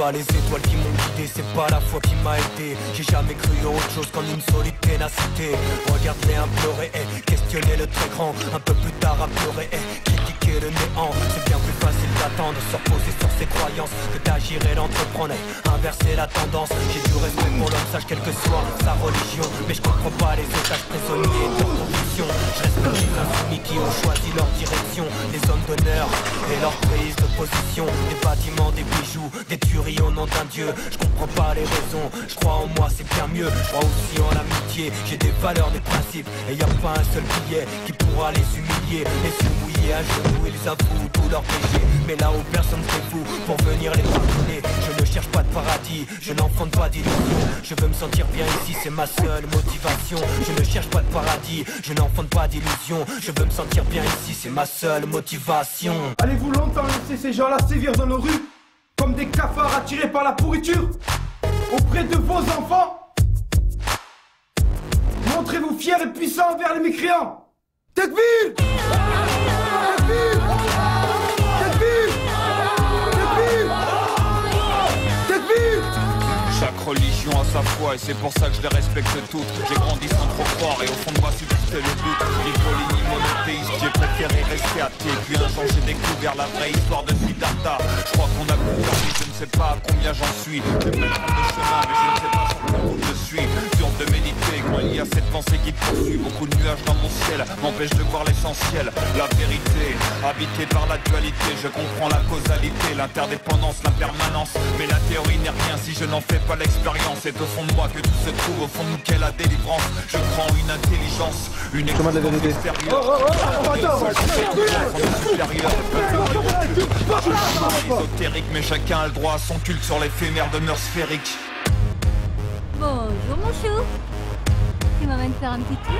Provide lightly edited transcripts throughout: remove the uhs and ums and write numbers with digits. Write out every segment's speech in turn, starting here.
pas les étoiles qui m'ont guidé, c'est pas la foi qui m'a aidé. J'ai jamais cru en autre chose qu'en une solide ténacité. Regarder un pleurer, questionner le très grand. Un peu plus tard à pleurer, critiquer le néant. C'est bien plus facile d'attendre, se reposer sur ses croyances, que d'agir et d'entreprendre, inverser la tendance. J'ai du respect pour l'homme sage quelle que soit sa religion, mais je comprends pas les otages prisonniers de leur conviction. Je respecte les insoumis qui ont choisi leur direction, les hommes d'honneur et leur prise de position. Des bâtiments, des bijoux, des tueries au nom d'un dieu. Je comprends pas les raisons, je crois en moi c'est bien mieux. Je crois aussi en l'amitié, j'ai des valeurs, des principes, et y a pas un seul billet qui pourra les humilier. Les yeux mouillés à genoux, ils avouent tous leurs péchés, mais là où personne fait fou pour venir les pardonner. Je ne cherche pas de paradis, je n'enfante pas d'illusions. Je veux me sentir bien ici, c'est ma seule motivation. Je ne cherche pas de paradis, je n'enfante pas d'illusions. Je veux me sentir bien ici, c'est ma seule motivation. Allez-vous longtemps laisser ces gens-là sévir dans nos rues, comme des cafards attirés par la pourriture, auprès de vos enfants? Montrez-vous fiers et puissants envers les mécréants. Tekbir! Tekbir! Tekbir! Tekbir! Tekbir! Chaque religion a sa foi et c'est pour ça que je les respecte toutes. J'ai grandi sans trop croire et au fond de moi subsistait le doute. Ni folie ni monothéiste, j'ai préféré rester athée. Puis un jour j'ai découvert la vraie histoire de Siddhartha. Je crois qu'on a compris, je ne sais pas à combien j'en suis. Je vais prendre le chemin mais je ne sais pas sur quelle route je suis. Dur de méditer quand il y a cette pensée qui te poursuit. Beaucoup de nuages dans mon ciel m'empêchent de voir l'essentiel. La vérité, habitée par la dualité. Je comprends la causalité, l'interdépendance, l'impermanence. Mais la théorie n'est rien si je n'en fais pas l'expérience. C'est au fond de moi que tout se trouve, au fond de nous qu'est la délivrance. Je crois en une intelligence, une existence extérieure. Ésotérique, mais chacun a le droit à son culte sur l'éphémère demeure sphérique. Bonjour mon chou. Tu m'amènes faire un petit tour?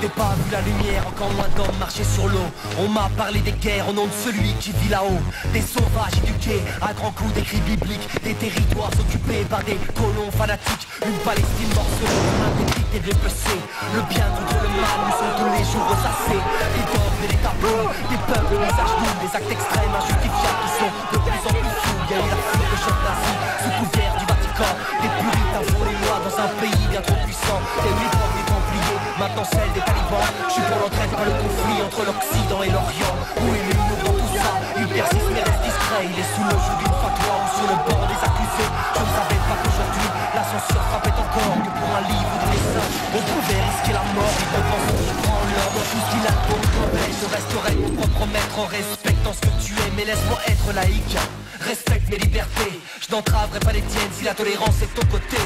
J'ai pas vu la lumière, encore moins d'hommes marcher sur l'eau. On m'a parlé des guerres au nom de celui qui vit là-haut. Des sauvages éduqués à grands coups d'écrits bibliques. Des territoires occupés par des colons fanatiques. Une Palestine morcelée, synthétique et dépecée. Le bien contre le mal nous sont tous les jours ressassés. Les dogmes et les tabous, des peuples mis à genoux. Des actes extrêmes injustifiables qui sont de plus en plus fous. Il y a eu la fuite de chefs nazis sous couvert du Vatican. Des puritains font les lois dans un pays bien trop puissant. Des uniformes des Templiers, maintenant celle des talibans. Je suis pour l'entraide, pas le conflit entre l'Occident et l'Orient. Où est l'humour dans tout ça? Il persiste mais reste discret. Il est sous le joug d'une fatwa ou sur le banc des accusés. Je ne savais pas qu'aujourd'hui la censure frappait encore. Que pour un livre ou des messages on pouvait risquer la mort. Il pense qu'on prend l'ordre, tout ce qu'il a pour me. Je resterai mon propre maître en respectant ce que tu es. Mais laisse-moi être laïque, respecte mes libertés. Je n'entraverai pas les tiennes si la tolérance est de ton côté.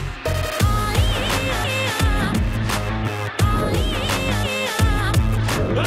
Ah